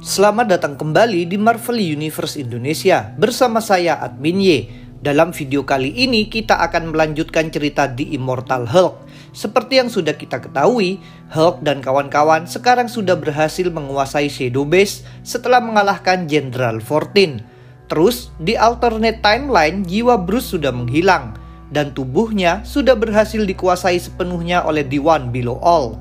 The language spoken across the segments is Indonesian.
Selamat datang kembali di Marvel Universe Indonesia bersama saya Admin Y. Dalam video kali ini kita akan melanjutkan cerita The Immortal Hulk. Seperti yang sudah kita ketahui, Hulk dan kawan-kawan sekarang sudah berhasil menguasai Shadow Base setelah mengalahkan General 14. Terus, di alternate timeline jiwa Bruce sudah menghilang dan tubuhnya sudah berhasil dikuasai sepenuhnya oleh The One Below All.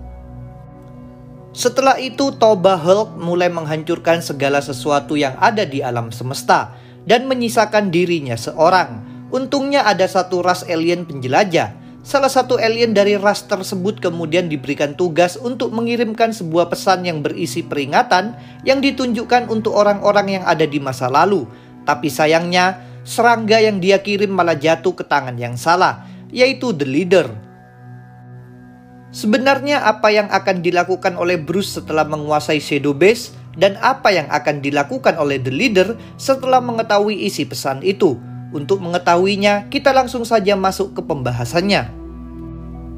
Setelah itu, Toba Hulk mulai menghancurkan segala sesuatu yang ada di alam semesta dan menyisakan dirinya seorang. Untungnya ada satu ras alien penjelajah. Salah satu alien dari ras tersebut kemudian diberikan tugas untuk mengirimkan sebuah pesan yang berisi peringatan yang ditunjukkan untuk orang-orang yang ada di masa lalu. Tapi sayangnya, serangga yang dia kirim malah jatuh ke tangan yang salah, yaitu The Leader. Sebenarnya apa yang akan dilakukan oleh Bruce setelah menguasai Shadow Base dan apa yang akan dilakukan oleh The Leader setelah mengetahui isi pesan itu? Untuk mengetahuinya, kita langsung saja masuk ke pembahasannya.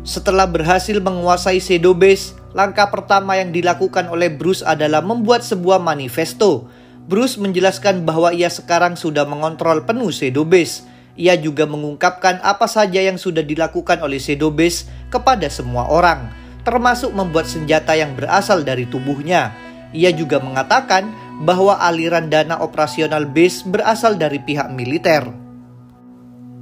Setelah berhasil menguasai Shadow Base, langkah pertama yang dilakukan oleh Bruce adalah membuat sebuah manifesto. Bruce menjelaskan bahwa ia sekarang sudah mengontrol penuh Shadow Base. Ia juga mengungkapkan apa saja yang sudah dilakukan oleh Shadow Base kepada semua orang, termasuk membuat senjata yang berasal dari tubuhnya. Ia juga mengatakan bahwa aliran dana operasional base berasal dari pihak militer.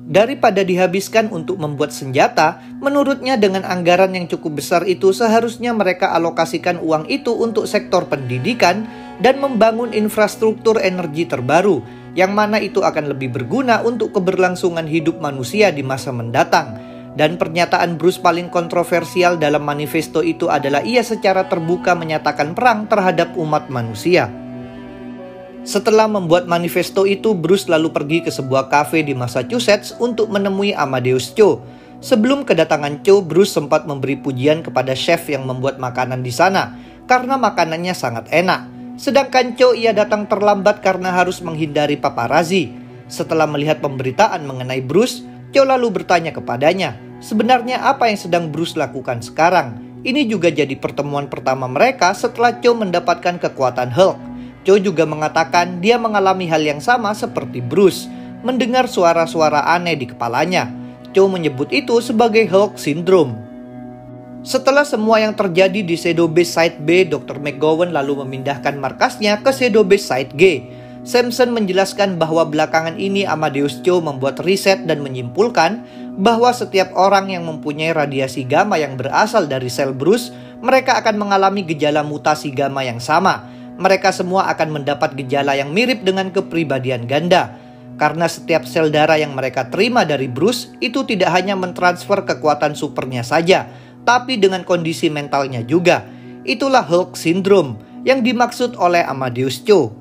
Daripada dihabiskan untuk membuat senjata, menurutnya dengan anggaran yang cukup besar itu seharusnya mereka alokasikan uang itu untuk sektor pendidikan dan membangun infrastruktur energi terbaru, yang mana itu akan lebih berguna untuk keberlangsungan hidup manusia di masa mendatang. Dan pernyataan Bruce paling kontroversial dalam manifesto itu adalah ia secara terbuka menyatakan perang terhadap umat manusia. Setelah membuat manifesto itu, Bruce lalu pergi ke sebuah kafe di Massachusetts untuk menemui Amadeus Cho. Sebelum kedatangan Cho, Bruce sempat memberi pujian kepada chef yang membuat makanan di sana karena makanannya sangat enak. Sedangkan Cho ia datang terlambat karena harus menghindari paparazzi. Setelah melihat pemberitaan mengenai Bruce, Cho lalu bertanya kepadanya, sebenarnya apa yang sedang Bruce lakukan sekarang? Ini juga jadi pertemuan pertama mereka setelah Cho mendapatkan kekuatan Hulk. Cho juga mengatakan dia mengalami hal yang sama seperti Bruce, mendengar suara-suara aneh di kepalanya. Cho menyebut itu sebagai Hulk Syndrome. Setelah semua yang terjadi di Shadow Base Side B, Dr. McGowan lalu memindahkan markasnya ke Shadow Base Side G. Samson menjelaskan bahwa belakangan ini Amadeus Cho membuat riset dan menyimpulkan bahwa setiap orang yang mempunyai radiasi gamma yang berasal dari sel Bruce, mereka akan mengalami gejala mutasi gamma yang sama. Mereka semua akan mendapat gejala yang mirip dengan kepribadian ganda. Karena setiap sel darah yang mereka terima dari Bruce itu tidak hanya mentransfer kekuatan supernya saja, tapi dengan kondisi mentalnya juga. Itulah Hulk Syndrome yang dimaksud oleh Amadeus Cho.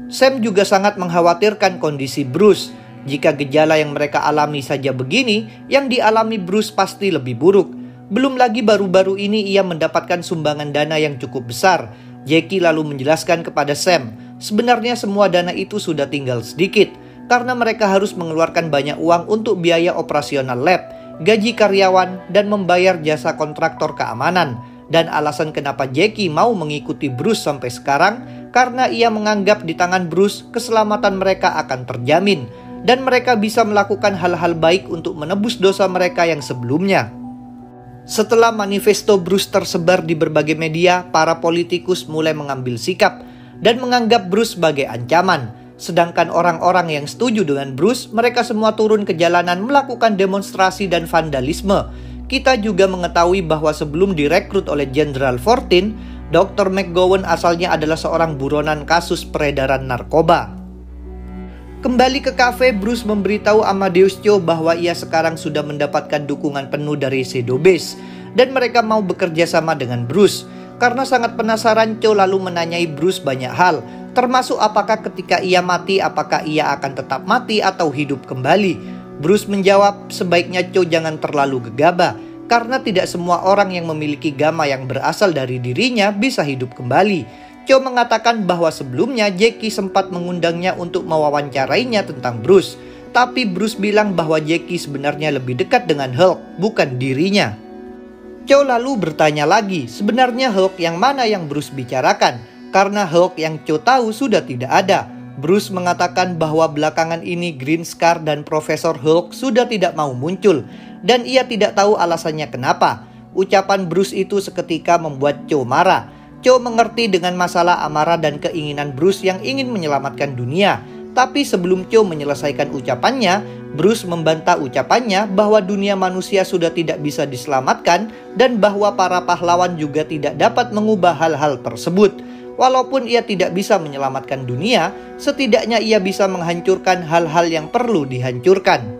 Sam juga sangat mengkhawatirkan kondisi Bruce. Jika gejala yang mereka alami saja begini, yang dialami Bruce pasti lebih buruk. Belum lagi baru-baru ini ia mendapatkan sumbangan dana yang cukup besar. Jackie lalu menjelaskan kepada Sam, sebenarnya semua dana itu sudah tinggal sedikit, karena mereka harus mengeluarkan banyak uang untuk biaya operasional lab, gaji karyawan, dan membayar jasa kontraktor keamanan. Dan alasan kenapa Jackie mau mengikuti Bruce sampai sekarang, karena ia menganggap di tangan Bruce keselamatan mereka akan terjamin, dan mereka bisa melakukan hal-hal baik untuk menebus dosa mereka yang sebelumnya. Setelah manifesto Bruce tersebar di berbagai media, para politikus mulai mengambil sikap dan menganggap Bruce sebagai ancaman. Sedangkan orang-orang yang setuju dengan Bruce, mereka semua turun ke jalanan melakukan demonstrasi dan vandalisme. Kita juga mengetahui bahwa sebelum direkrut oleh General 14, Dr. McGowan asalnya adalah seorang buronan kasus peredaran narkoba. Kembali ke kafe, Bruce memberitahu Amadeus Cho bahwa ia sekarang sudah mendapatkan dukungan penuh dari Shadow Base dan mereka mau bekerja sama dengan Bruce. Karena sangat penasaran, Cho lalu menanyai Bruce banyak hal, termasuk apakah ketika ia mati, apakah ia akan tetap mati atau hidup kembali. Bruce menjawab sebaiknya Cho jangan terlalu gegabah, karena tidak semua orang yang memiliki gamma yang berasal dari dirinya bisa hidup kembali. Cho mengatakan bahwa sebelumnya Jackie sempat mengundangnya untuk mewawancarainya tentang Bruce. Tapi Bruce bilang bahwa Jackie sebenarnya lebih dekat dengan Hulk, bukan dirinya. Cho lalu bertanya lagi, sebenarnya Hulk yang mana yang Bruce bicarakan? Karena Hulk yang Cho tahu sudah tidak ada. Bruce mengatakan bahwa belakangan ini Green Scar dan Profesor Hulk sudah tidak mau muncul, dan ia tidak tahu alasannya kenapa. Ucapan Bruce itu seketika membuat Cho marah. Cho mengerti dengan masalah amarah dan keinginan Bruce yang ingin menyelamatkan dunia. Tapi sebelum Cho menyelesaikan ucapannya, Bruce membantah ucapannya bahwa dunia manusia sudah tidak bisa diselamatkan dan bahwa para pahlawan juga tidak dapat mengubah hal-hal tersebut. Walaupun ia tidak bisa menyelamatkan dunia, setidaknya ia bisa menghancurkan hal-hal yang perlu dihancurkan.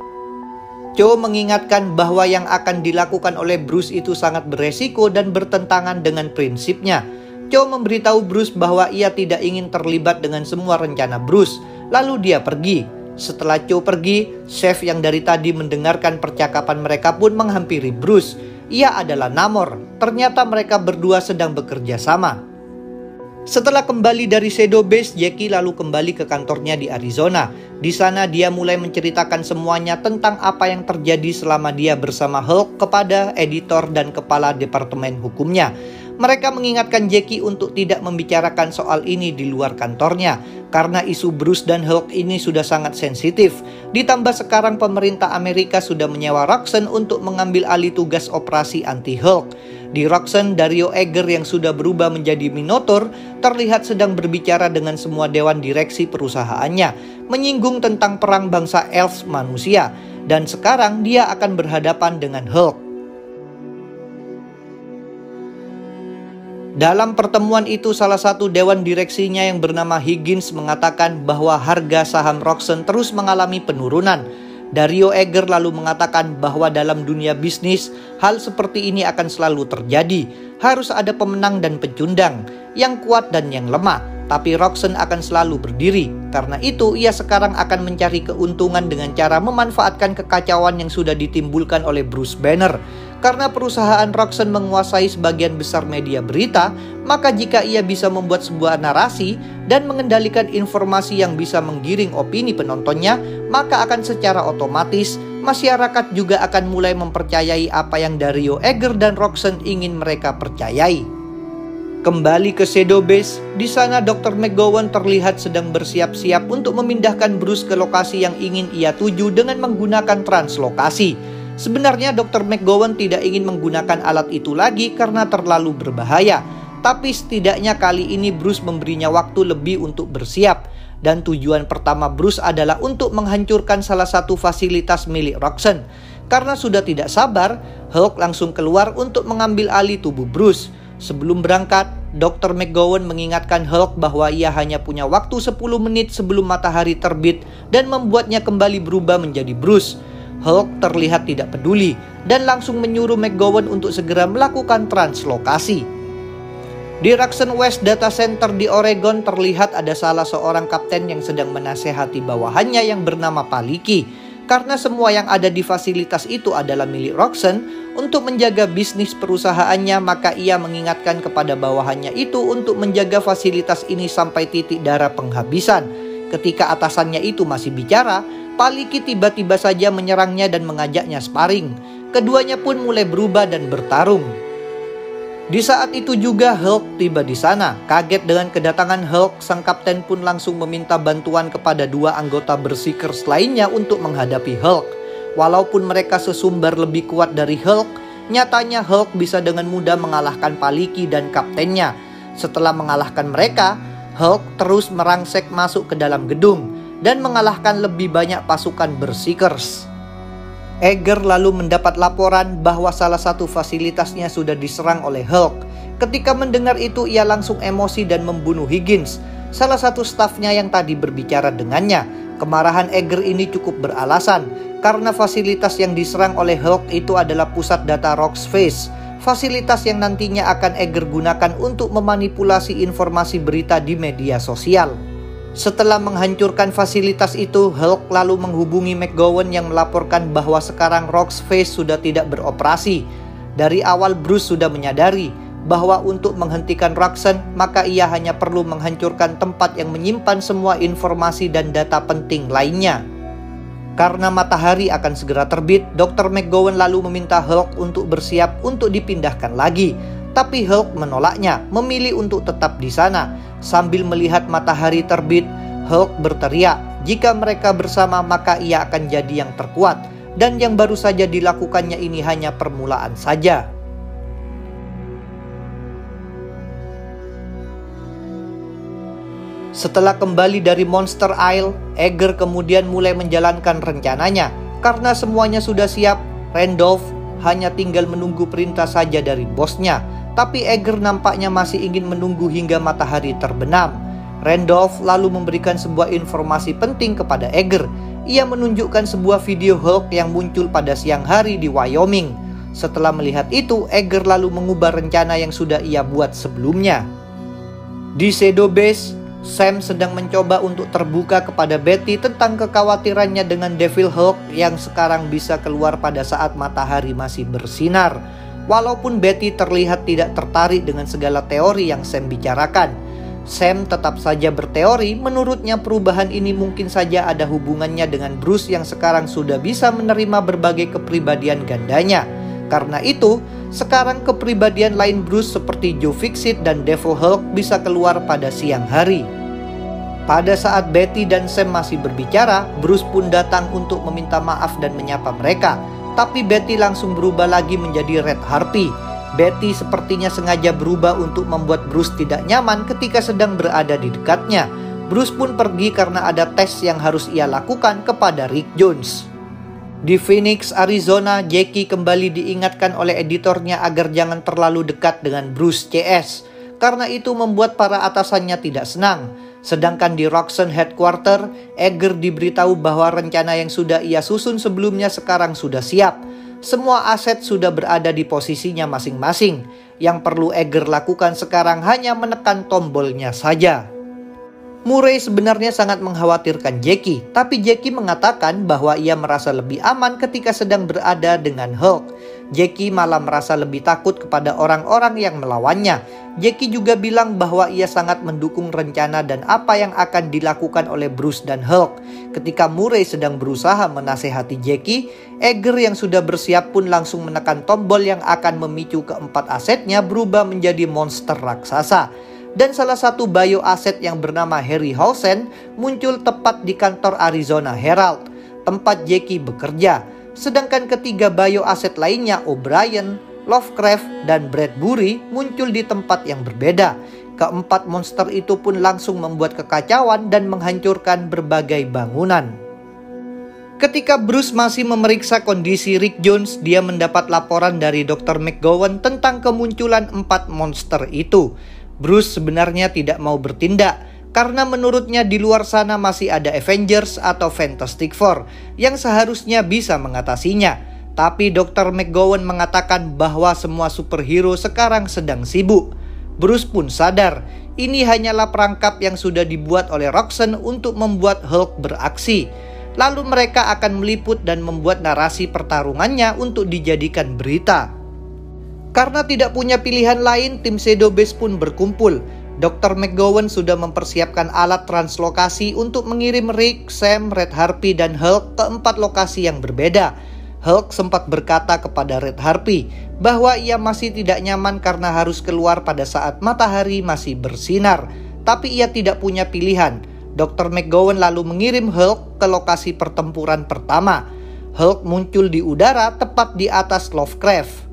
Cho mengingatkan bahwa yang akan dilakukan oleh Bruce itu sangat beresiko dan bertentangan dengan prinsipnya. Cho memberitahu Bruce bahwa ia tidak ingin terlibat dengan semua rencana Bruce. Lalu dia pergi. Setelah Cho pergi, chef yang dari tadi mendengarkan percakapan mereka pun menghampiri Bruce. Ia adalah Namor. Ternyata mereka berdua sedang bekerja sama. Setelah kembali dari Shadow Base, Jackie lalu kembali ke kantornya di Arizona. Di sana dia mulai menceritakan semuanya tentang apa yang terjadi selama dia bersama Hulk kepada editor dan kepala departemen hukumnya. Mereka mengingatkan Jackie untuk tidak membicarakan soal ini di luar kantornya, karena isu Bruce dan Hulk ini sudah sangat sensitif. Ditambah sekarang pemerintah Amerika sudah menyewa Roxxon untuk mengambil alih tugas operasi anti-Hulk. Di Roxxon, Dario Eger yang sudah berubah menjadi Minotaur terlihat sedang berbicara dengan semua dewan direksi perusahaannya, menyinggung tentang perang bangsa elf manusia, dan sekarang dia akan berhadapan dengan Hulk. Dalam pertemuan itu, salah satu dewan direksinya yang bernama Higgins mengatakan bahwa harga saham Roxxon terus mengalami penurunan. Dario Eger lalu mengatakan bahwa dalam dunia bisnis, hal seperti ini akan selalu terjadi. Harus ada pemenang dan pecundang, yang kuat dan yang lemah. Tapi Roxxon akan selalu berdiri. Karena itu, ia sekarang akan mencari keuntungan dengan cara memanfaatkan kekacauan yang sudah ditimbulkan oleh Bruce Banner. Karena perusahaan Roxxon menguasai sebagian besar media berita, maka jika ia bisa membuat sebuah narasi dan mengendalikan informasi yang bisa menggiring opini penontonnya, maka akan secara otomatis masyarakat juga akan mulai mempercayai apa yang Dario Eger dan Roxxon ingin mereka percayai. Kembali ke Shadow Base, di sana Dr. McGowan terlihat sedang bersiap-siap untuk memindahkan Bruce ke lokasi yang ingin ia tuju dengan menggunakan translokasi. Sebenarnya Dr. McGowan tidak ingin menggunakan alat itu lagi karena terlalu berbahaya. Tapi setidaknya kali ini Bruce memberinya waktu lebih untuk bersiap. Dan tujuan pertama Bruce adalah untuk menghancurkan salah satu fasilitas milik Roxxon. Karena sudah tidak sabar, Hulk langsung keluar untuk mengambil alih tubuh Bruce. Sebelum berangkat, Dr. McGowan mengingatkan Hulk bahwa ia hanya punya waktu 10 menit sebelum matahari terbit dan membuatnya kembali berubah menjadi Bruce. Hulk terlihat tidak peduli dan langsung menyuruh McGowan untuk segera melakukan translokasi. Di Roxxon West Data Center di Oregon terlihat ada salah seorang kapten yang sedang menasehati bawahannya yang bernama Paliki. Karena semua yang ada di fasilitas itu adalah milik Roxxon, untuk menjaga bisnis perusahaannya, maka ia mengingatkan kepada bawahannya itu untuk menjaga fasilitas ini sampai titik darah penghabisan. Ketika atasannya itu masih bicara, Paliki tiba-tiba saja menyerangnya dan mengajaknya sparring. Keduanya pun mulai berubah dan bertarung. Di saat itu juga Hulk tiba di sana. Kaget dengan kedatangan Hulk, sang kapten pun langsung meminta bantuan kepada dua anggota Berserkers lainnya untuk menghadapi Hulk. Walaupun mereka sesumbar lebih kuat dari Hulk, nyatanya Hulk bisa dengan mudah mengalahkan Paliki dan kaptennya. Setelah mengalahkan mereka, Hulk terus merangsek masuk ke dalam gedung dan mengalahkan lebih banyak pasukan Berserkers. Eger lalu mendapat laporan bahwa salah satu fasilitasnya sudah diserang oleh Hulk. Ketika mendengar itu, ia langsung emosi dan membunuh Higgins, salah satu stafnya yang tadi berbicara dengannya. Kemarahan Eger ini cukup beralasan, karena fasilitas yang diserang oleh Hulk itu adalah pusat data Roxface, fasilitas yang nantinya akan Eger gunakan untuk memanipulasi informasi berita di media sosial. Setelah menghancurkan fasilitas itu, Hulk lalu menghubungi McGowan yang melaporkan bahwa sekarang Roxface sudah tidak beroperasi. Dari awal Bruce sudah menyadari bahwa untuk menghentikan Roxxon, maka ia hanya perlu menghancurkan tempat yang menyimpan semua informasi dan data penting lainnya. Karena matahari akan segera terbit, Dr. McGowan lalu meminta Hulk untuk bersiap untuk dipindahkan lagi. Tapi Hulk menolaknya, memilih untuk tetap di sana. Sambil melihat matahari terbit, Hulk berteriak, jika mereka bersama maka ia akan jadi yang terkuat. Dan yang baru saja dilakukannya ini hanya permulaan saja. Setelah kembali dari Monster Isle, Edgar kemudian mulai menjalankan rencananya. Karena semuanya sudah siap, Randolph hanya tinggal menunggu perintah saja dari bosnya. Tapi Edgar nampaknya masih ingin menunggu hingga matahari terbenam. Randolph lalu memberikan sebuah informasi penting kepada Edgar. Ia menunjukkan sebuah video Hulk yang muncul pada siang hari di Wyoming. Setelah melihat itu, Edgar lalu mengubah rencana yang sudah ia buat sebelumnya. Di Shadow Base, Sam sedang mencoba untuk terbuka kepada Betty tentang kekhawatirannya dengan Devil Hulk yang sekarang bisa keluar pada saat matahari masih bersinar. Walaupun Betty terlihat tidak tertarik dengan segala teori yang Sam bicarakan, Sam tetap saja berteori menurutnya perubahan ini mungkin saja ada hubungannya dengan Bruce yang sekarang sudah bisa menerima berbagai kepribadian gandanya. Karena itu, sekarang kepribadian lain Bruce seperti Joe Fixit dan Devil Hulk bisa keluar pada siang hari. Pada saat Betty dan Sam masih berbicara, Bruce pun datang untuk meminta maaf dan menyapa mereka. Tapi Betty langsung berubah lagi menjadi Red Harpy. Betty sepertinya sengaja berubah untuk membuat Bruce tidak nyaman ketika sedang berada di dekatnya. Bruce pun pergi karena ada tes yang harus ia lakukan kepada Rick Jones. Di Phoenix, Arizona, Jackie kembali diingatkan oleh editornya agar jangan terlalu dekat dengan Bruce CS. Karena itu membuat para atasannya tidak senang. Sedangkan di Roxxon Headquarter, Edgar diberitahu bahwa rencana yang sudah ia susun sebelumnya sekarang sudah siap. Semua aset sudah berada di posisinya masing-masing. Yang perlu Edgar lakukan sekarang hanya menekan tombolnya saja. Murray sebenarnya sangat mengkhawatirkan Jackie, tapi Jackie mengatakan bahwa ia merasa lebih aman ketika sedang berada dengan Hulk. Jackie malah merasa lebih takut kepada orang-orang yang melawannya. Jackie juga bilang bahwa ia sangat mendukung rencana dan apa yang akan dilakukan oleh Bruce dan Hulk. Ketika Murray sedang berusaha menasehati Jackie, Edgar yang sudah bersiap pun langsung menekan tombol yang akan memicu keempat asetnya berubah menjadi monster raksasa. Dan salah satu bioaset yang bernama Harryhausen muncul tepat di kantor Arizona Herald, tempat Jackie bekerja. Sedangkan ketiga bioaset lainnya, O'Brien, Lovecraft, dan Bradbury muncul di tempat yang berbeda. Keempat monster itu pun langsung membuat kekacauan dan menghancurkan berbagai bangunan. Ketika Bruce masih memeriksa kondisi Rick Jones, dia mendapat laporan dari Dr. McGowan tentang kemunculan 4 monster itu. Bruce sebenarnya tidak mau bertindak, karena menurutnya di luar sana masih ada Avengers atau Fantastic Four yang seharusnya bisa mengatasinya. Tapi Dr. McGowan mengatakan bahwa semua superhero sekarang sedang sibuk. Bruce pun sadar, ini hanyalah perangkap yang sudah dibuat oleh Roxxon untuk membuat Hulk beraksi. Lalu mereka akan meliput dan membuat narasi pertarungannya untuk dijadikan berita. Karena tidak punya pilihan lain, tim Shadow Base pun berkumpul. Dr. McGowan sudah mempersiapkan alat translokasi untuk mengirim Rick, Sam, Red Harpy, dan Hulk ke 4 lokasi yang berbeda. Hulk sempat berkata kepada Red Harpy bahwa ia masih tidak nyaman karena harus keluar pada saat matahari masih bersinar. Tapi ia tidak punya pilihan. Dr. McGowan lalu mengirim Hulk ke lokasi pertempuran pertama. Hulk muncul di udara tepat di atas Lovecraft.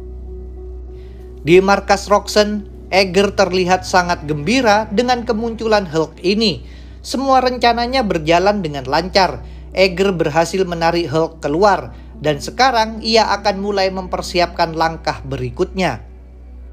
Di markas Roxxon, Edgar terlihat sangat gembira dengan kemunculan Hulk ini. Semua rencananya berjalan dengan lancar. Edgar berhasil menarik Hulk keluar, dan sekarang ia akan mulai mempersiapkan langkah berikutnya.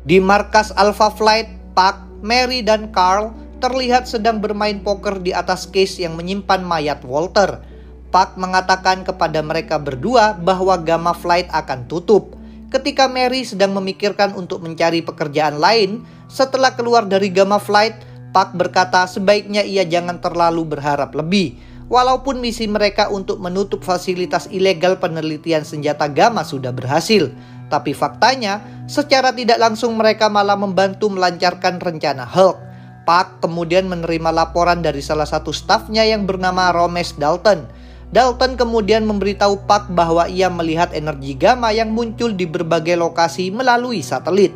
Di markas Alpha Flight, Puck, Mary, dan Carl terlihat sedang bermain poker di atas case yang menyimpan mayat Walter. Puck mengatakan kepada mereka berdua bahwa Gamma Flight akan tutup. Ketika Mary sedang memikirkan untuk mencari pekerjaan lain, setelah keluar dari Gamma Flight, Puck berkata sebaiknya ia jangan terlalu berharap lebih. Walaupun misi mereka untuk menutup fasilitas ilegal penelitian senjata gamma sudah berhasil. Tapi faktanya, secara tidak langsung mereka malah membantu melancarkan rencana Hulk. Puck kemudian menerima laporan dari salah satu stafnya yang bernama Romesh Dalton. Dalton kemudian memberitahu Puck bahwa ia melihat energi gamma yang muncul di berbagai lokasi melalui satelit.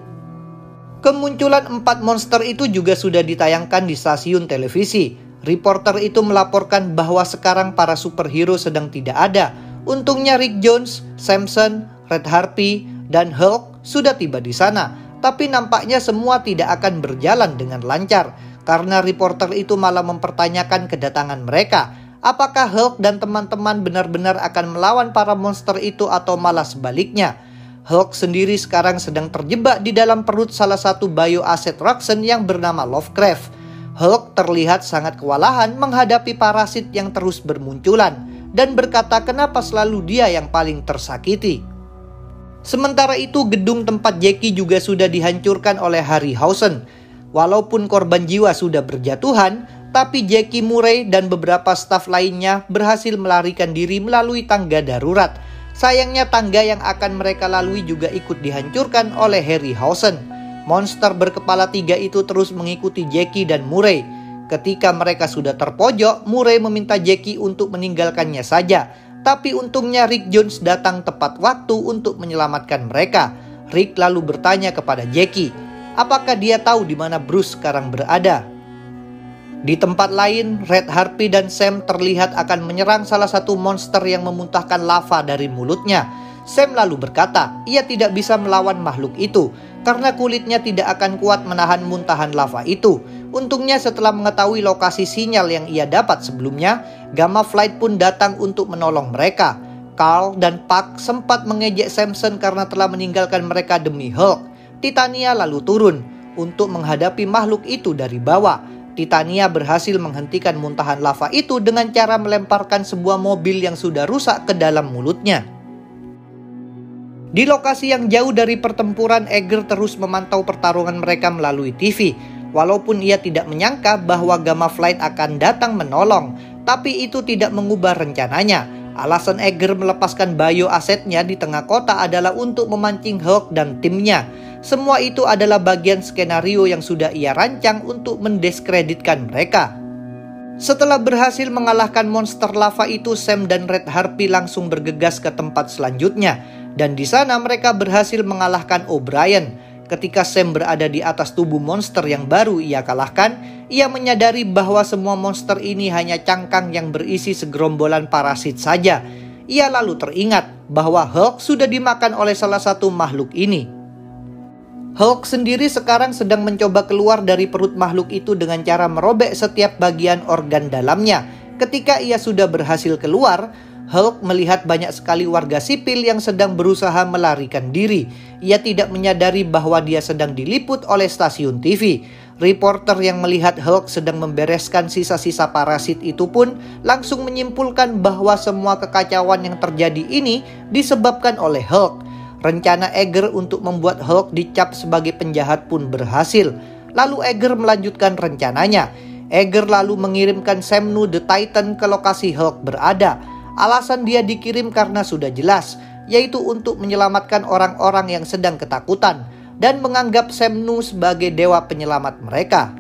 Kemunculan 4 monster itu juga sudah ditayangkan di stasiun televisi. Reporter itu melaporkan bahwa sekarang para superhero sedang tidak ada. Untungnya Rick Jones, Samson, Red Harpy, dan Hulk sudah tiba di sana. Tapi nampaknya semua tidak akan berjalan dengan lancar, karena reporter itu malah mempertanyakan kedatangan mereka. Apakah Hulk dan teman-teman benar-benar akan melawan para monster itu atau malah sebaliknya? Hulk sendiri sekarang sedang terjebak di dalam perut salah satu bioasset Roxxon yang bernama Lovecraft. Hulk terlihat sangat kewalahan menghadapi parasit yang terus bermunculan dan berkata kenapa selalu dia yang paling tersakiti. Sementara itu gedung tempat Jackie juga sudah dihancurkan oleh Harryhausen. Walaupun korban jiwa sudah berjatuhan, tapi Jackie Murray dan beberapa staf lainnya berhasil melarikan diri melalui tangga darurat. Sayangnya tangga yang akan mereka lalui juga ikut dihancurkan oleh Harryhausen. Monster berkepala 3 itu terus mengikuti Jackie dan Murray. Ketika mereka sudah terpojok, Murray meminta Jackie untuk meninggalkannya saja. Tapi untungnya Rick Jones datang tepat waktu untuk menyelamatkan mereka. Rick lalu bertanya kepada Jackie, apakah dia tahu di mana Bruce sekarang berada? Di tempat lain, Red Harpy dan Sam terlihat akan menyerang salah satu monster yang memuntahkan lava dari mulutnya. Sam lalu berkata, ia tidak bisa melawan makhluk itu karena kulitnya tidak akan kuat menahan muntahan lava itu. Untungnya setelah mengetahui lokasi sinyal yang ia dapat sebelumnya, Gamma Flight pun datang untuk menolong mereka. Carl dan Puck sempat mengejek Samson karena telah meninggalkan mereka demi Hulk. Titania lalu turun untuk menghadapi makhluk itu dari bawah. Titania berhasil menghentikan muntahan lava itu dengan cara melemparkan sebuah mobil yang sudah rusak ke dalam mulutnya. Di lokasi yang jauh dari pertempuran, Eger terus memantau pertarungan mereka melalui TV. Walaupun ia tidak menyangka bahwa Gamma Flight akan datang menolong, tapi itu tidak mengubah rencananya. Alasan Eger melepaskan bioassetnya di tengah kota adalah untuk memancing Hulk dan timnya. Semua itu adalah bagian skenario yang sudah ia rancang untuk mendiskreditkan mereka. Setelah berhasil mengalahkan monster lava itu, Sam dan Red Harpy langsung bergegas ke tempat selanjutnya. Dan di sana mereka berhasil mengalahkan O'Brien. Ketika Sam berada di atas tubuh monster yang baru ia kalahkan, ia menyadari bahwa semua monster ini hanya cangkang yang berisi segerombolan parasit saja. Ia lalu teringat bahwa Hulk sudah dimakan oleh salah satu makhluk ini. Hulk sendiri sekarang sedang mencoba keluar dari perut makhluk itu dengan cara merobek setiap bagian organ dalamnya. Ketika ia sudah berhasil keluar, Hulk melihat banyak sekali warga sipil yang sedang berusaha melarikan diri. Ia tidak menyadari bahwa dia sedang diliput oleh stasiun TV. Reporter yang melihat Hulk sedang membereskan sisa-sisa parasit itu pun langsung menyimpulkan bahwa semua kekacauan yang terjadi ini disebabkan oleh Hulk. Rencana Eger untuk membuat Hulk dicap sebagai penjahat pun berhasil. Lalu Eger melanjutkan rencananya. Eger lalu mengirimkan Sam Nu the Titan ke lokasi Hulk berada. Alasan dia dikirim karena sudah jelas, yaitu untuk menyelamatkan orang-orang yang sedang ketakutan dan menganggap Sam Nu sebagai dewa penyelamat mereka.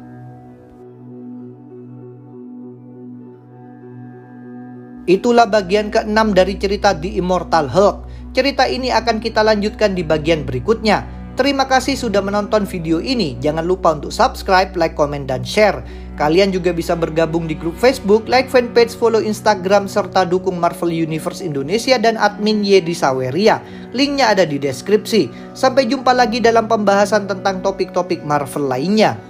Itulah bagian ke-6 dari cerita The Immortal Hulk. Cerita ini akan kita lanjutkan di bagian berikutnya. Terima kasih sudah menonton video ini. Jangan lupa untuk subscribe, like, komen, dan share. Kalian juga bisa bergabung di grup Facebook, like fanpage, follow Instagram, serta dukung Marvel Universe Indonesia dan admin Yedi Saweria. Linknya ada di deskripsi. Sampai jumpa lagi dalam pembahasan tentang topik-topik Marvel lainnya.